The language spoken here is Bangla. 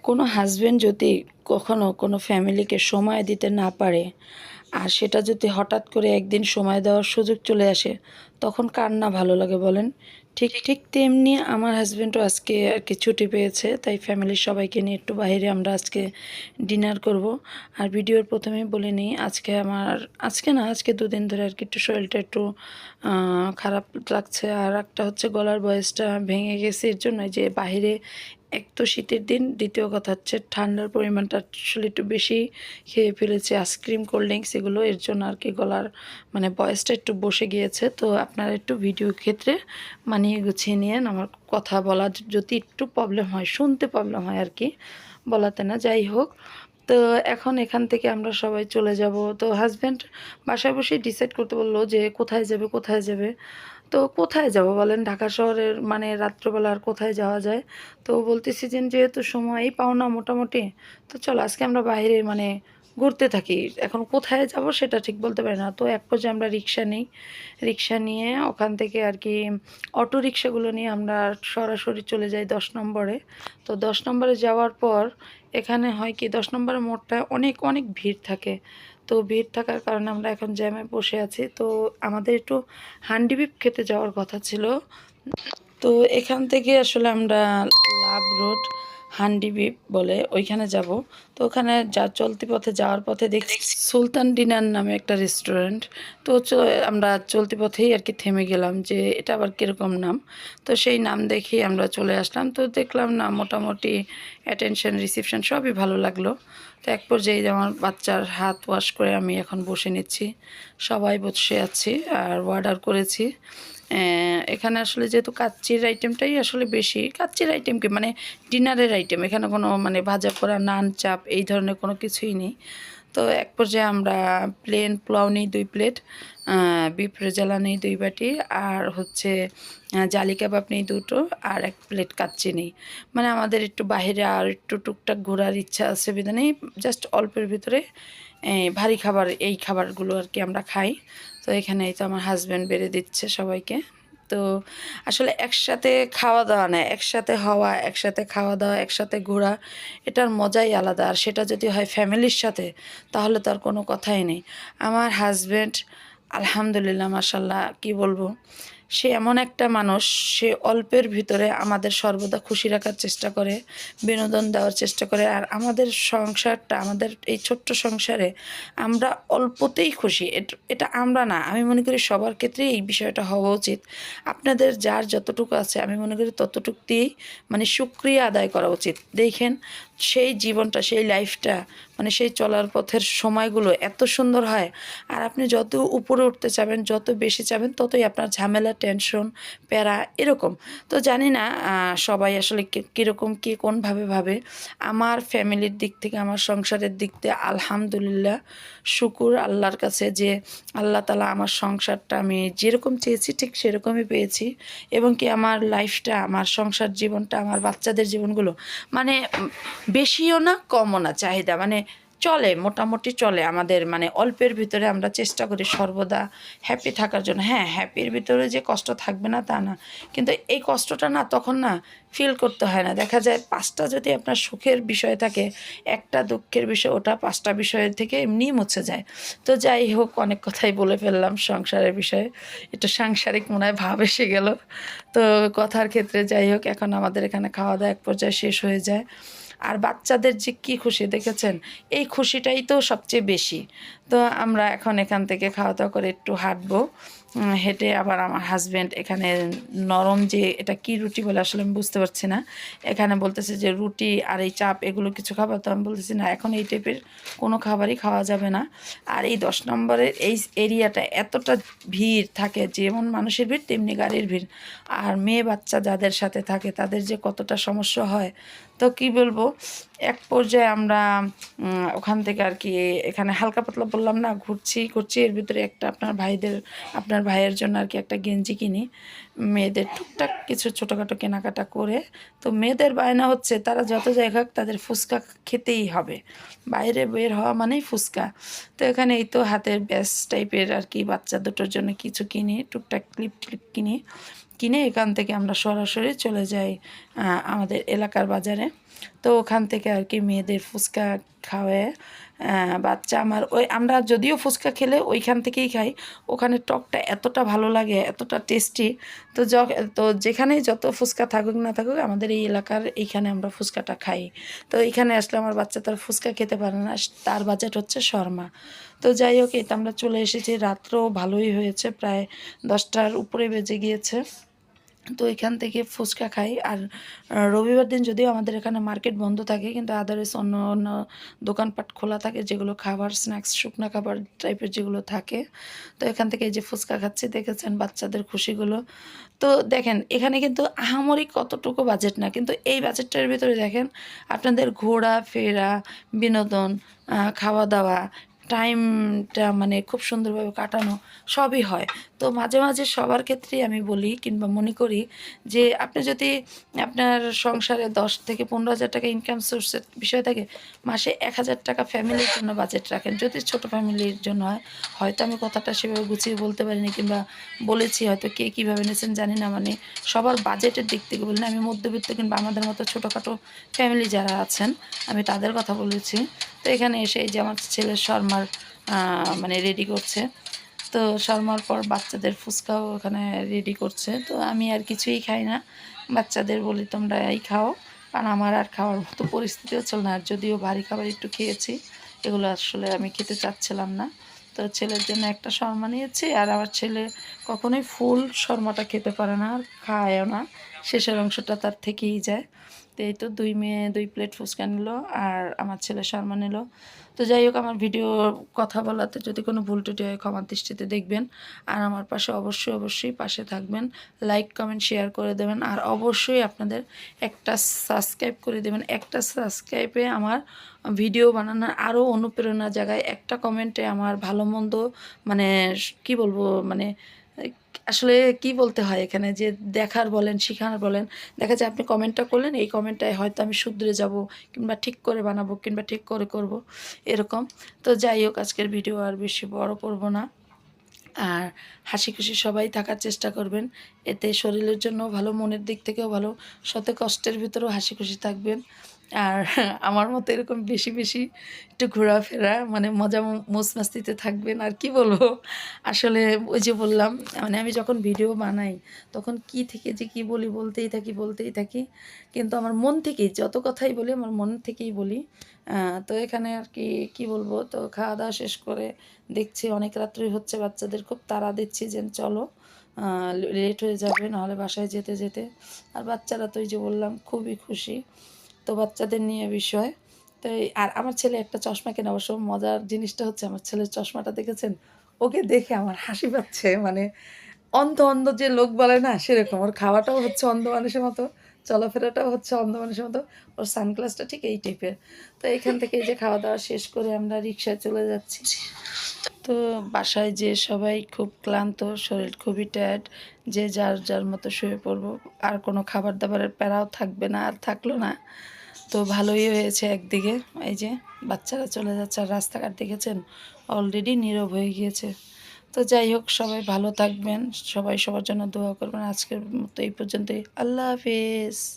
কোনো হাজবেন্ড যদি কখনো কোনো ফ্যামিলিকে সময় দিতে না পারে, আর সেটা যদি হঠাৎ করে একদিন সময় দেওয়ার সুযোগ চলে আসে, তখন কার না ভালো লাগে বলেন? ঠিক ঠিক তেমনি আমার হাজবেন্ডও আজকে আর কি ছুটি পেয়েছে, তাই ফ্যামিলির সবাইকে নিয়ে একটু বাইরে আমরা আজকে ডিনার করব। আর ভিডিওর প্রথমেই বলে নিই, আজকে 2 দিন ধরে আর কি একটু শরীরটা একটু খারাপ লাগছে। আর একটা হচ্ছে গলার ভয়েসটা ভেঙে গেছে, এর জন্য যে বাইরে এক তো শীতের দিন, দ্বিতীয় কথা হচ্ছে ঠান্ডার পরিমাণটা আসলে একটু বেশি খেয়ে ফেলেছি, আইসক্রিম কোল্ড ড্রিঙ্কস এগুলো, এর জন্য আর কি গলার মানে ভয়েসটা একটু বসে গিয়েছে। তো আপনারা একটু ভিডিও ক্ষেত্রে মানিয়ে গুছিয়ে নিয়েন। আমার কথা বলা যদি একটু প্রবলেম হয়, শুনতে প্রবলেম হয় আর কি, বলাতে না। যাই হোক, তো এখন এখান থেকে আমরা সবাই চলে যাব। তো হাজব্যান্ড বাসায় বসেই ডিসাইড করতে বললো যে কোথায় যাবে। তো কোথায় যাব বলেন, ঢাকা শহরের মানে রাত্রবেলা আর কোথায় যাওয়া যায়। তো বলতেছি যে যেহেতু সময়ই পাও না মোটামুটি, তো চলো আজকে আমরা বাইরে মানে ঘুরতে থাকি। এখন কোথায় যাব সেটা ঠিক বলতে পারি না। তো এক পর্যায়ে আমরা রিক্সা নিই, রিক্সা নিয়ে ওখান থেকে আর কি অটো রিক্সাগুলো নিয়ে আমরা সরাসরি চলে যাই 10 নম্বরে। তো 10 নম্বরে যাওয়ার পর এখানে হয় কি, 10 নম্বরের মোড়টায় অনেক অনেক ভিড় থাকে। তো ভিড় থাকার কারণে আমরা এখন জ্যামে বসে আছি। তো আমাদের একটু হান্ডি বিপ খেতে যাওয়ার কথা ছিল। তো এখান থেকে আসলে আমরা লাভ রোড হান্ডি বিপ বলে ওইখানে যাব। তো ওখানে চলতি পথে যাওয়ার পথে দেখছি সুলতান ডিনার নামে একটা রেস্টুরেন্ট। তো আমরা চলতি পথেই আর কি থেমে গেলাম যে এটা আবার কীরকম নাম। তো সেই নাম দেখেই আমরা চলে আসলাম। তো দেখলাম না মোটামুটি অ্যাটেনশন রিসিপশন সবই ভালো লাগলো। তো এক পর্যায়ে যে আমার বাচ্চার হাত ওয়াশ করে আমি এখন বসে নিচ্ছি, সবাই বসে আছি আর অর্ডার করেছি। এখানে আসলে যেহেতু কাচ্চির আইটেমটাই আসলে বেশি, কাচ্চির আইটেম কি মানে ডিনারের আইটেম, এখানে কোনো মানে ভাজা পোড়া নান চাপ এই ধরনের কোনো কিছুই নেই। তো এক পর্যায়ে আমরা প্লেন পোলাও নিই 2 প্লেট, বিফ রেজালা নিই 2 বাটি, আর হচ্ছে জালি কাবাব নিই 2টো, আর 1 প্লেট কাচ্চি নিই। মানে আমাদের একটু বাইরে আর একটু টুকটাক ঘোরার ইচ্ছা আছে বিধানেই জাস্ট অল্পের ভিতরে ভারী খাবার, এই খাবারগুলো আর কি আমরা খাই। তো এখানে এই তো আমার হাজব্যান্ড বেড়ে দিচ্ছে সবাইকে। তো আসলে একসাথে খাওয়া দাওয়া না, একসাথে হওয়া, একসাথে খাওয়া দাওয়া, একসাথে ঘোরা, এটার মজাই আলাদা। আর সেটা যদি হয় ফ্যামিলির সাথে, তাহলে তার কোনো কথাই নেই। আমার হাজব্যান্ড আলহামদুলিল্লাহ মাশাল্লাহ, কি বলবো, সে এমন একটা মানুষ, সে অল্পের ভিতরে আমাদের সর্বদা খুশি রাখার চেষ্টা করে, বিনোদন দেওয়ার চেষ্টা করে। আর আমাদের সংসারটা, আমাদের এই ছোট্ট সংসারে আমরা অল্পতেই খুশি। এটা আমরা না, আমি মনে করি সবার ক্ষেত্রেই এই বিষয়টা হওয়া উচিত। আপনাদের যার যতটুকু আছে আমি মনে করি ততটুকু দিয়েই মানে শুকরিয়া আদায় করা উচিত। দেখেন সেই জীবনটা, সেই লাইফটা, মানে সেই চলার পথের সময়গুলো এত সুন্দর হয়। আর আপনি যত উপরে উঠতে চাবেন, যত বেশি চাবেন, ততই আপনার ঝামেলা, টেনশন, প্যারা এরকম। তো জানি না সবাই আসলে কীরকম কে কোনভাবে ভাবে। আমার ফ্যামিলির দিক থেকে, আমার সংসারের দিক থেকে আলহামদুলিল্লাহ, শুকুর আল্লাহর কাছে যে আল্লাহ তাআলা আমার সংসারটা আমি যেরকম চেয়েছি ঠিক সেরকমই পেয়েছি। এবং কি আমার লাইফটা, আমার সংসার জীবনটা, আমার বাচ্চাদের জীবনগুলো মানে বেশিও না কমও না, চাহিদা মানে চলে, মোটামুটি চলে আমাদের। মানে অল্পের ভিতরে আমরা চেষ্টা করি সর্বদা হ্যাপি থাকার জন্য। হ্যাঁ, হ্যাপির ভিতরে যে কষ্ট থাকবে না তা না, কিন্তু এই কষ্টটা না তখন না ফিল করতে হয় না। দেখা যায় 5টা যদি আপনার সুখের বিষয় থাকে, একটা দুঃখের বিষয়, ওটা 5টা বিষয়ের থেকে এমনিই মুছে যায়। তো যাই হোক, অনেক কথাই বলে ফেললাম সংসারের বিষয়ে, একটু সাংসারিক মনে হয় ভাব এসে গেল। তো কথার ক্ষেত্রে যাই হোক, এখন আমাদের এখানে খাওয়া দাওয়া এক পর্যায়ে শেষ হয়ে যায়। আর বাচ্চাদের যে কী খুশি দেখেছেন, এই খুশিটাই তো সবচেয়ে বেশি। তো আমরা এখন এখান থেকে খাওয়া দাওয়া করে একটু হাঁটবো। হেঁটে আবার আমার হাজব্যান্ড এখানে নরম যে এটা কি রুটি বলে আসলে আমি বুঝতে পারছি না, এখানে বলতেছে যে রুটি আর এই চাপ এগুলো কিছু খাবার। তো আমি বলতেছি না, এখন এই টাইপের কোনো খাবারই খাওয়া যাবে না। আর এই 10 নম্বরের এই এরিয়াটা এতটা ভিড় থাকে, যেমন মানুষের ভিড় তেমনি গাড়ির ভিড়। আর মেয়ে বাচ্চা যাদের সাথে থাকে তাদের যে কতটা সমস্যা হয়, তো কি বলবো। এক পর্যায়ে আমরা ওখান থেকে আর কি এখানে হালকা পাতলা বললাম না, ঘুরছি, এর ভিতরে একটা আপনার ভাইয়ের জন্য আর কি একটা গেঞ্জি কিনি, মেয়েদের টুকটাক কিছু ছোটোখাটো কেনাকাটা করে। তো মেয়েদের বায়না হচ্ছে তারা যত জায়গা হোক তাদের ফুচকা খেতেই হবে, বাইরে বের হওয়া মানেই ফুচকা। তো এখানে এই তো হাতের ব্যাস টাইপের আর কি বাচ্চা দুটোর জন্য কিছু কিনি, টুকটাক ক্লিপ কিনে এখান থেকে আমরা সরাসরি চলে যাই আমাদের এলাকার বাজারে। তো ওখান থেকে আর কি মেয়েদের ফুচকা খাওয়ায় বাচ্চা আমার ওই আমরা যদিও ফুচকা খেলে ওইখান থেকেই খাই, ওখানে টকটা এতটা ভালো লাগে, এতটা টেস্টি। তো তো যেখানেই যত ফুচকা থাকুক না থাকুক আমাদের এই এলাকার এইখানে আমরা ফুচকাটা খাই। তো এইখানে আসলে আমার বাচ্চা তার ফুচকা খেতে পারে না, তার বাজেট হচ্ছে শর্মা। তো যাই হোক, এই তো আমরা চলে এসেছি, রাত্রও ভালোই হয়েছে, প্রায় 10টার উপরে বেজে গিয়েছে। তো এখান থেকে ফুচকা খাই। আর রবিবার দিন যদিও আমাদের এখানে মার্কেট বন্ধ থাকে, কিন্তু আদারওয়াইজ অন্য অন্য দোকানপাট খোলা থাকে, যেগুলো খাবার স্ন্যাক্স শুকনা খাবার টাইপের যেগুলো থাকে। তো এখান থেকে এই যে ফুচকা খাচ্ছি, দেখেছেন বাচ্চাদের খুশিগুলো। তো দেখেন এখানে কিন্তু আহামরি কতটুকু বাজেট না, কিন্তু এই বাজেটটার ভিতরে দেখেন আপনাদের ঘোরা ফেরা, বিনোদন, খাওয়া দাওয়া, টাইমটা মানে খুব সুন্দরভাবে কাটানো সবই হয়। তো মাঝে মাঝে সবার ক্ষেত্রেই আমি বলি কিংবা মনে করি যে আপনি যদি আপনার সংসারে 10 থেকে 15 হাজার টাকা ইনকাম সোর্সের বিষয় থাকে, মাসে 1,000 টাকা ফ্যামিলির জন্য বাজেট রাখেন। যদি ছোট ফ্যামিলির জন্য হয়, হয়তো আমি কথাটা সেভাবে গুছিয়ে বলতে পারিনি কিংবা বলেছি হয়তো কে কীভাবে নিয়েছেন জানি না, মানে সবার বাজেটের দিক থেকে বলি না, আমি মধ্যবিত্ত কিংবা আমাদের মতো ছোটোখাটো ফ্যামিলি যারা আছেন আমি তাদের কথা বলেছি। তো এখানে এসে এই যে আমার ছেলের শর্মার মানে রেডি করছে। তো শর্মার পর বাচ্চাদের ফুচকাও ওখানে রেডি করছে। তো আমি আর কিছুই খাই না, বাচ্চাদের বলি তোমরা এই খাও, কারণ আমার আর খাওয়ার মতো পরিস্থিতিও ছিল না। আর যদিও ভারী খাবার একটু খেয়েছি, এগুলো আসলে আমি খেতে চাচ্ছিলাম না। তো ছেলের জন্য একটা শর্মা নিয়েছি, আর আমার ছেলে কখনোই ফুল শর্মাটা খেতে পারে না, আর খায়ও না, শেষের অংশটা তার থেকেই যায়। তো এই তো 2 মেয়ে 2 প্লেট ফুচকা নিল, আর আমার ছেলে শর্মা নিল। তো যাই হোক, আমার ভিডিও কথা বলাতে যদি কোনো ভুল ত্রুটি হয় ক্ষমার দৃষ্টিতে দেখবেন। আর আমার পাশে অবশ্যই অবশ্যই পাশে থাকবেন, লাইক কমেন্ট শেয়ার করে দেবেন, আর অবশ্যই আপনাদের একটা সাবস্ক্রাইব করে দেবেন। একটা সাবস্ক্রাইবে আমার ভিডিও বানানোর আরও অনুপ্রেরণা জাগায়, একটা কমেন্টে আমার ভালো মন্দ মানে কি বলবো, মানে আসলে কি বলতে হয় এখানে, যে দেখার বলেন শেখার বলেন, দেখা যায় আপনি কমেন্টটা করলেন, এই কমেন্টটায় হয়তো আমি শুধরে যাব কিংবা ঠিক করে বানাবো কিংবা ঠিক করে করব এরকম। তো যাই হোক, আজকের ভিডিও আর বেশি বড় করব না। আর হাসি খুশি সবাই থাকার চেষ্টা করবেন, এতে শরীরের জন্য ভালো, মনের দিক থেকেও ভালো। শত কষ্টের ভিতরেও হাসি খুশি থাকবেন। আর আমার মতো এরকম বেশি বেশি একটু ঘোরাফেরা মানে মজা মৌজ মাস্তিতে থাকবেন। আর কি বলবো, আসলে ওই যে বললাম, মানে আমি যখন ভিডিও বানাই তখন কি থেকে যে কি বলি বলতেই থাকি বলতেই থাকি, কিন্তু আমার মন থেকেই যত কথাই বলি আমার মন থেকেই বলি। তো এখানে আর কি কি বলবো, তো খাওয়া দাওয়া শেষ করে দেখছি অনেক রাত্রি হচ্ছে, বাচ্চাদের খুব তাড়া দিচ্ছি যে চলো, লেট হয়ে যাবে নাহলে বাসায় যেতে যেতে। আর বাচ্চারা তো এই যে বললাম খুবই খুশি। তো বাচ্চাদের নিয়ে বিষয়। তো আর আমার ছেলে একটা চশমা কেনা, অবশ্য মজার জিনিসটা হচ্ছে আমার ছেলের চশমাটা দেখেছেন, ওকে দেখে আমার হাসি পাচ্ছে, মানে অন্ধ অন্ধ যে লোক বলে না সেরকম, ওর খাওয়াটাও হচ্ছে অন্ধ মানুষের মতো, চলাফেরাটাও হচ্ছে অন্ধ মানুষের মতো, ওর সানগ্লাসটা ঠিক এই টাইপের। তো এখান থেকে এই যে খাওয়া দাওয়া শেষ করে আমরা রিক্সায় চলে যাচ্ছি। তো বাসায় যে সবাই খুব ক্লান্ত, শরীর খুবই টায়ার্ড, যে যার যার মতো শুয়ে পড়বো, আর কোনো খাবার দাবারের প্যারাও থাকবে না, আর থাকলো না। তো ভালোই হয়েছে একদিকে, এই যে বাচ্চারা চলে যাচ্ছে, আর রাস্তাঘাট দেখেছেন অলরেডি নীরব হয়ে গিয়েছে। তো যাই হোক, সবাই ভালো থাকবেন, সবাই সবার জন্য দোয়া করবেন। আজকের মতো এই পর্যন্তই, আল্লাহ হাফেজ।